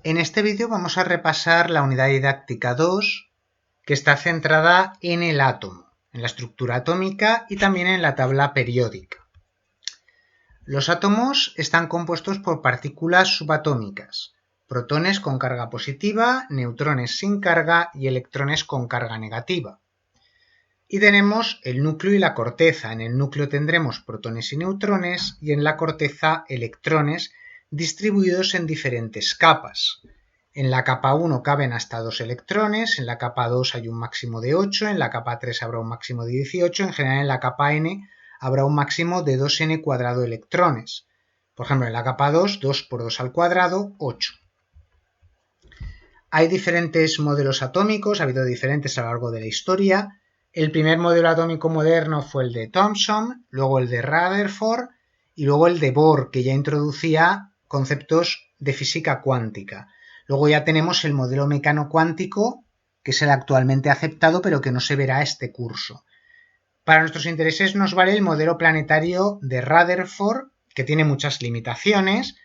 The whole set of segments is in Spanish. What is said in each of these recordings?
En este vídeo vamos a repasar la unidad didáctica 2, que está centrada en el átomo, en la estructura atómica y también en la tabla periódica. Los átomos están compuestos por partículas subatómicas, protones con carga positiva, neutrones sin carga y electrones con carga negativa. Y tenemos el núcleo y la corteza. En el núcleo tendremos protones y neutrones y en la corteza electrones distribuidos en diferentes capas. En la capa 1 caben hasta 2 electrones, en la capa 2 hay un máximo de 8, en la capa 3 habrá un máximo de 18, en general en la capa n habrá un máximo de 2n cuadrado electrones. Por ejemplo, en la capa 2, 2 por 2 al cuadrado, 8. Hay diferentes modelos atómicos, ha habido diferentes a lo largo de la historia. El primer modelo atómico moderno fue el de Thomson, luego el de Rutherford y luego el de Bohr, que ya introducía conceptos de física cuántica. Luego ya tenemos el modelo mecano-cuántico, que es el actualmente aceptado, pero que no se verá este curso. Para nuestros intereses nos vale el modelo planetario de Rutherford, que tiene muchas limitaciones,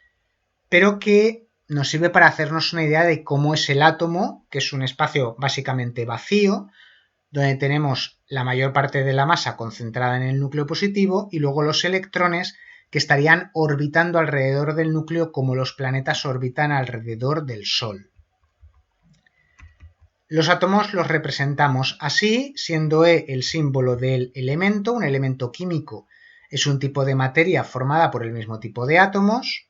pero que nos sirve para hacernos una idea de cómo es el átomo, que es un espacio básicamente vacío, donde tenemos la mayor parte de la masa concentrada en el núcleo positivo y luego los electrones que estarían orbitando alrededor del núcleo como los planetas orbitan alrededor del Sol. Los átomos los representamos así, siendo E el símbolo del elemento. Un elemento químico es un tipo de materia formada por el mismo tipo de átomos.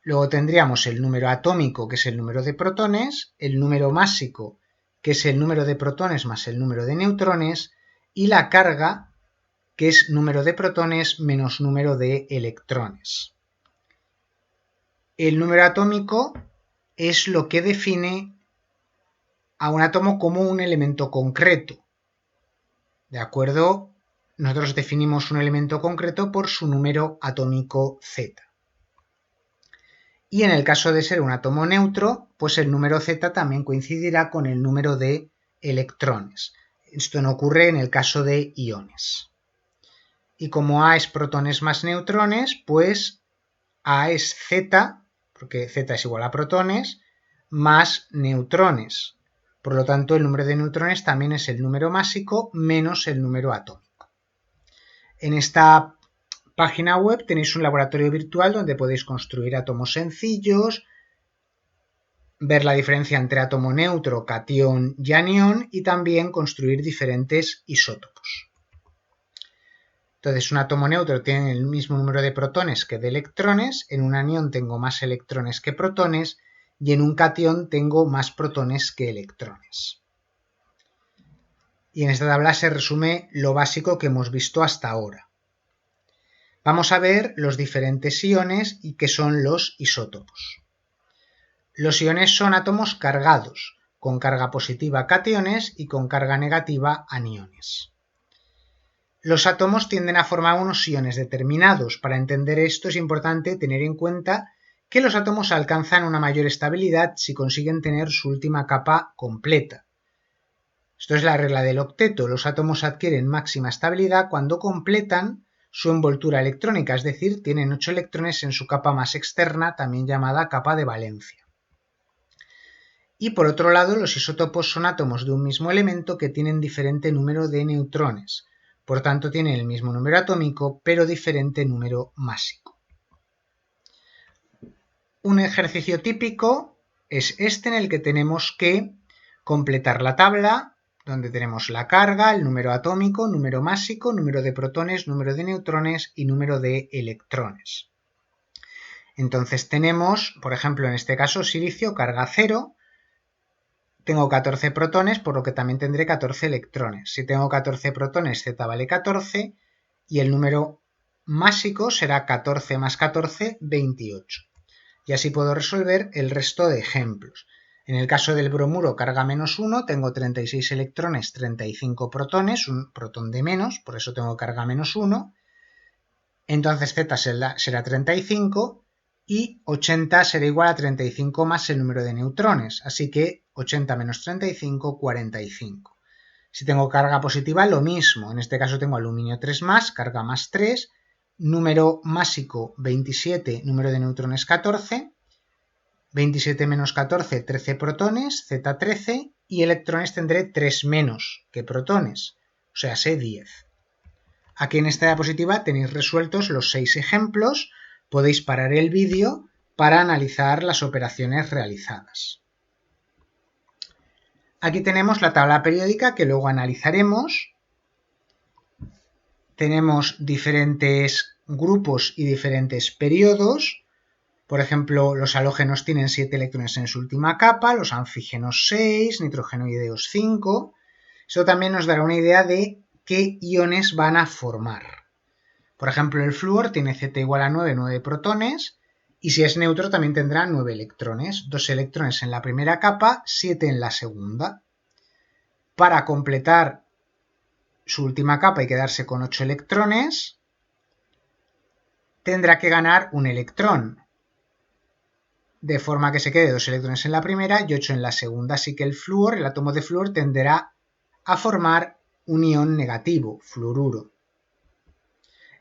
Luego tendríamos el número atómico, que es el número de protones, el número másico, que es el número de protones más el número de neutrones, y la carga, que es número de protones menos número de electrones. El número atómico es lo que define a un átomo como un elemento concreto. ¿De acuerdo? Nosotros definimos un elemento concreto por su número atómico Z. Y en el caso de ser un átomo neutro, pues el número Z también coincidirá con el número de electrones. Esto no ocurre en el caso de iones. Y como A es protones más neutrones, pues A es Z, porque Z es igual a protones, más neutrones. Por lo tanto, el número de neutrones también es el número másico menos el número atómico. En esta página web tenéis un laboratorio virtual donde podéis construir átomos sencillos, ver la diferencia entre átomo neutro, catión y anión y también construir diferentes isótopos. Entonces, un átomo neutro tiene el mismo número de protones que de electrones, en un anión tengo más electrones que protones y en un catión tengo más protones que electrones. Y en esta tabla se resume lo básico que hemos visto hasta ahora. Vamos a ver los diferentes iones y qué son los isótopos. Los iones son átomos cargados, con carga positiva cationes y con carga negativa aniones. Los átomos tienden a formar unos iones determinados. Para entender esto es importante tener en cuenta que los átomos alcanzan una mayor estabilidad si consiguen tener su última capa completa. Esto es la regla del octeto. Los átomos adquieren máxima estabilidad cuando completan su envoltura electrónica, es decir, tienen 8 electrones en su capa más externa, también llamada capa de valencia. Y por otro lado, los isótopos son átomos de un mismo elemento que tienen diferente número de neutrones, por tanto tienen el mismo número atómico, pero diferente número másico. Un ejercicio típico es este en el que tenemos que completar la tabla, donde tenemos la carga, el número atómico, número másico, número de protones, número de neutrones y número de electrones. Entonces tenemos, por ejemplo, en este caso silicio, carga 0, tengo 14 protones, por lo que también tendré 14 electrones. Si tengo 14 protones, Z vale 14 y el número másico será 14 más 14, 28. Y así puedo resolver el resto de ejemplos. En el caso del bromuro carga menos 1, tengo 36 electrones, 35 protones, un protón de menos, por eso tengo carga menos 1. Entonces Z será 35 y 80 será igual a 35 más el número de neutrones. Así que 80 menos 35, 45. Si tengo carga positiva, lo mismo. En este caso tengo aluminio 3 más, carga más 3, número másico 27, número de neutrones 14. 27 menos 14, 13 protones, Z13, y electrones tendré 3 menos que protones, o sea, C10. Aquí en esta diapositiva tenéis resueltos los 6 ejemplos, podéis parar el vídeo para analizar las operaciones realizadas. Aquí tenemos la tabla periódica que luego analizaremos. Tenemos diferentes grupos y diferentes periodos. Por ejemplo, los halógenos tienen 7 electrones en su última capa, los anfígenos 6, nitrogenoideos 5. Esto también nos dará una idea de qué iones van a formar. Por ejemplo, el flúor tiene Z igual a 9, 9 protones, y si es neutro también tendrá 9 electrones, 2 electrones en la primera capa, 7 en la segunda. Para completar su última capa y quedarse con 8 electrones, tendrá que ganar un electrón, de forma que se quede 2 electrones en la primera y 8 en la segunda, así que el flúor, el átomo de flúor, tenderá a formar un ion negativo, fluoruro.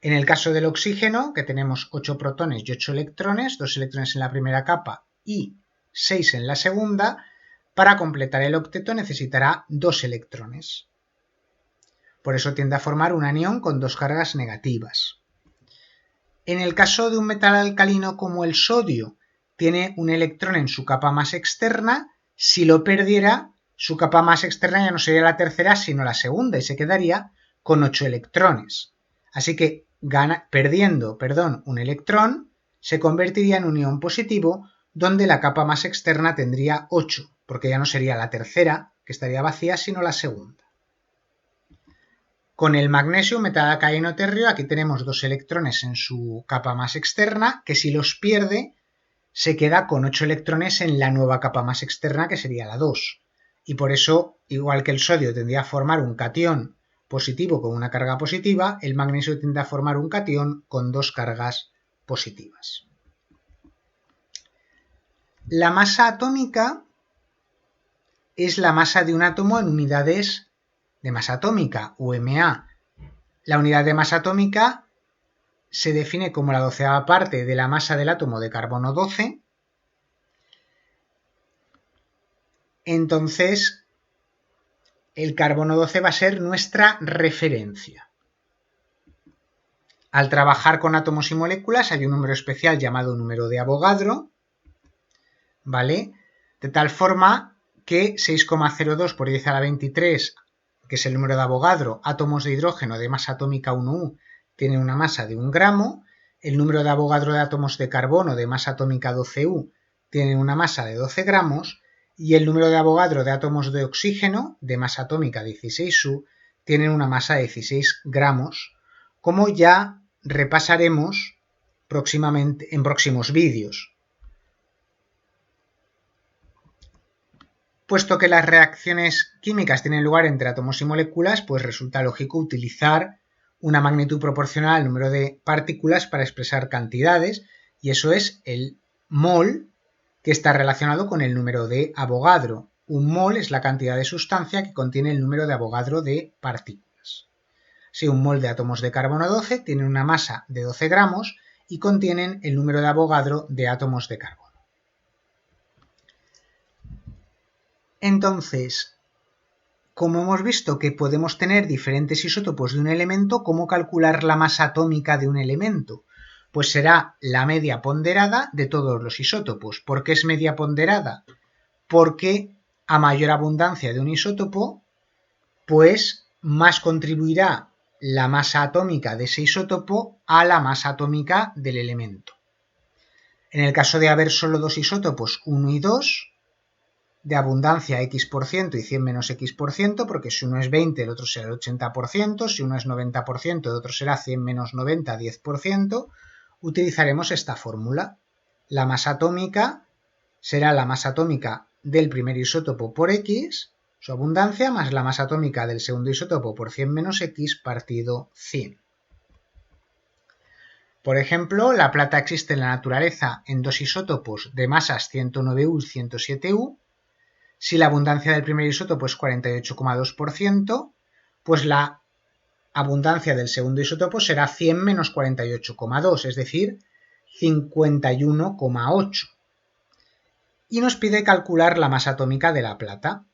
En el caso del oxígeno, que tenemos 8 protones y 8 electrones, 2 electrones en la primera capa y 6 en la segunda, para completar el octeto necesitará 2 electrones. Por eso tiende a formar un anión con 2 cargas negativas. En el caso de un metal alcalino como el sodio, tiene un electrón en su capa más externa. Si lo perdiera, su capa más externa ya no sería la tercera, sino la segunda, y se quedaría con 8 electrones. Así que perdiendo un electrón, se convertiría en un ion positivo, donde la capa más externa tendría 8, porque ya no sería la tercera, que estaría vacía, sino la segunda. Con el magnesio, metal alcalino térreo, aquí tenemos 2 electrones en su capa más externa, que si los pierde, se queda con 8 electrones en la nueva capa más externa, que sería la 2. Y por eso, igual que el sodio tendría a formar un catión positivo con una carga positiva, el magnesio tiende a formar un catión con 2 cargas positivas. La masa atómica es la masa de un átomo en unidades de masa atómica, UMA. La unidad de masa atómica se define como la 12ª parte de la masa del átomo de carbono 12. Entonces, el carbono 12 va a ser nuestra referencia. Al trabajar con átomos y moléculas hay un número especial llamado número de Avogadro, ¿vale? De tal forma que 6,02 por 10 a la 23, que es el número de Avogadro, átomos de hidrógeno de masa atómica 1U, tienen una masa de 1 gramo, el número de Avogadro de átomos de carbono de masa atómica 12U tienen una masa de 12 gramos, y el número de Avogadro de átomos de oxígeno de masa atómica 16U tienen una masa de 16 gramos, como ya repasaremos próximamente en próximos vídeos. Puesto que las reacciones químicas tienen lugar entre átomos y moléculas, pues resulta lógico utilizar una magnitud proporcional al número de partículas para expresar cantidades, y eso es el mol, que está relacionado con el número de Avogadro. Un mol es la cantidad de sustancia que contiene el número de Avogadro de partículas. Si un mol de átomos de carbono 12 tiene una masa de 12 gramos y contienen el número de Avogadro de átomos de carbono. Entonces, como hemos visto que podemos tener diferentes isótopos de un elemento, ¿cómo calcular la masa atómica de un elemento? Pues será la media ponderada de todos los isótopos. ¿Por qué es media ponderada? Porque a mayor abundancia de un isótopo, pues más contribuirá la masa atómica de ese isótopo a la masa atómica del elemento. En el caso de haber solo 2 isótopos, 1 y 2, de abundancia X% y 100 menos X%, porque si uno es 20 el otro será el 80%, si uno es 90% el otro será 100 menos 90, 10%, utilizaremos esta fórmula. La masa atómica será la masa atómica del primer isótopo por X, su abundancia, más la masa atómica del segundo isótopo por 100 menos X partido 100. Por ejemplo, la plata existe en la naturaleza en 2 isótopos de masas 109U y 107U. Si la abundancia del primer isótopo es 48,2%, pues la abundancia del segundo isótopo será 100 menos 48,2, es decir, 51,8. y nos pide calcular la masa atómica de la plata.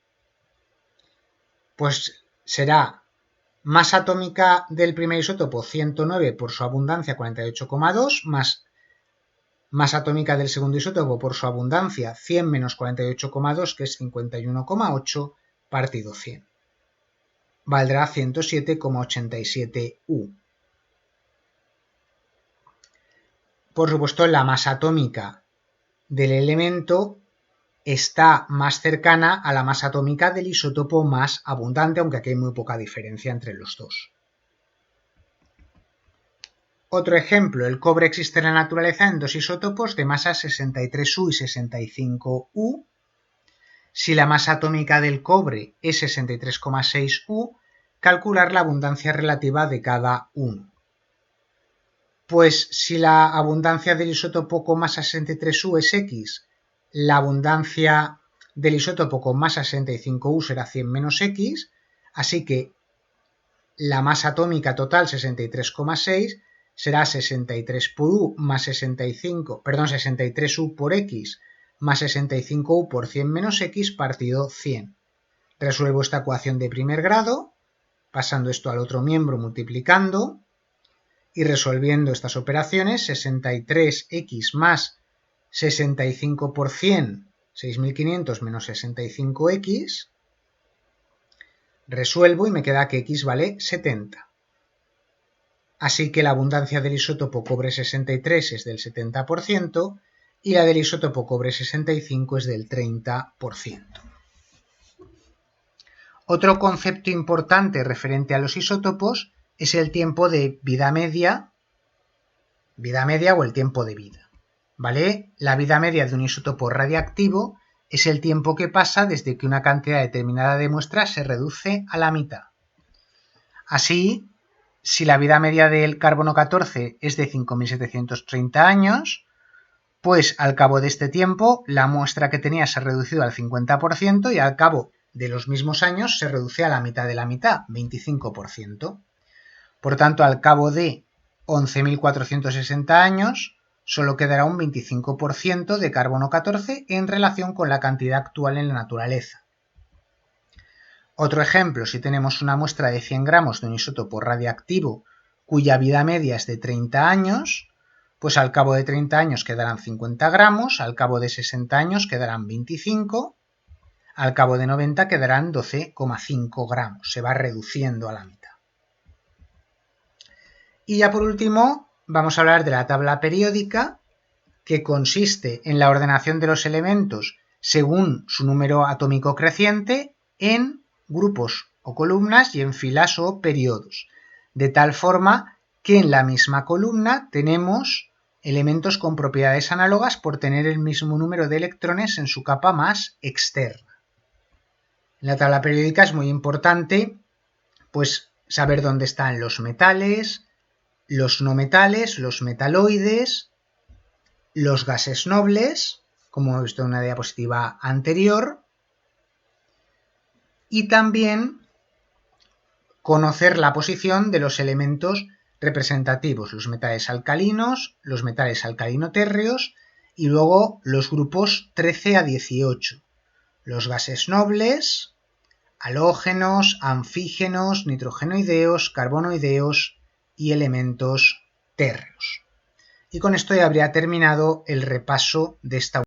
Pues será masa atómica del primer isótopo 109 por su abundancia 48,2 más masa atómica del segundo isótopo por su abundancia 100 menos 48,2 que es 51,8 partido 100. Valdrá 107,87 U. Por supuesto, la masa atómica del elemento está más cercana a la masa atómica del isótopo más abundante, aunque aquí hay muy poca diferencia entre los dos. Otro ejemplo, el cobre existe en la naturaleza en dos isótopos de masa 63U y 65U. Si la masa atómica del cobre es 63,6U, calcular la abundancia relativa de cada uno. Pues si la abundancia del isótopo con masa 63U es X, la abundancia del isótopo con masa 65U será 100 menos X, así que la masa atómica total 63,6 será 63 por U más 63U por X más 65U por 100 menos X partido 100. Resuelvo esta ecuación de primer grado, pasando esto al otro miembro multiplicando y resolviendo estas operaciones. 63X más 65 por 100, 6500 menos 65X. Resuelvo y me queda que X vale 70. Así que la abundancia del isótopo cobre 63 es del 70% y la del isótopo cobre 65 es del 30%. Otro concepto importante referente a los isótopos es el tiempo de vida media o el tiempo de vida. ¿Vale? La vida media de un isótopo radiactivo es el tiempo que pasa desde que una cantidad determinada de muestras se reduce a la mitad. Así, si la vida media del carbono 14 es de 5.730 años, pues al cabo de este tiempo la muestra que tenía se ha reducido al 50% y al cabo de los mismos años se reduce a la mitad de la mitad, 25%. Por tanto, al cabo de 11.460 años, solo quedará un 25% de carbono 14 en relación con la cantidad actual en la naturaleza. Otro ejemplo, si tenemos una muestra de 100 gramos de un isótopo radiactivo cuya vida media es de 30 años, pues al cabo de 30 años quedarán 50 gramos, al cabo de 60 años quedarán 25, al cabo de 90 quedarán 12,5 gramos, se va reduciendo a la mitad. Y ya por último vamos a hablar de la tabla periódica, que consiste en la ordenación de los elementos según su número atómico creciente en grupos o columnas y en filas o periodos, de tal forma que en la misma columna tenemos elementos con propiedades análogas por tener el mismo número de electrones en su capa más externa. En la tabla periódica es muy importante pues saber dónde están los metales, los no metales, los metaloides, los gases nobles, como hemos visto en una diapositiva anterior, y también conocer la posición de los elementos representativos, los metales alcalinos, los metales alcalino-térreos y luego los grupos 13 a 18, los gases nobles, halógenos, anfígenos, nitrogenoideos, carbonoideos y elementos térreos. Y con esto ya habría terminado el repaso de esta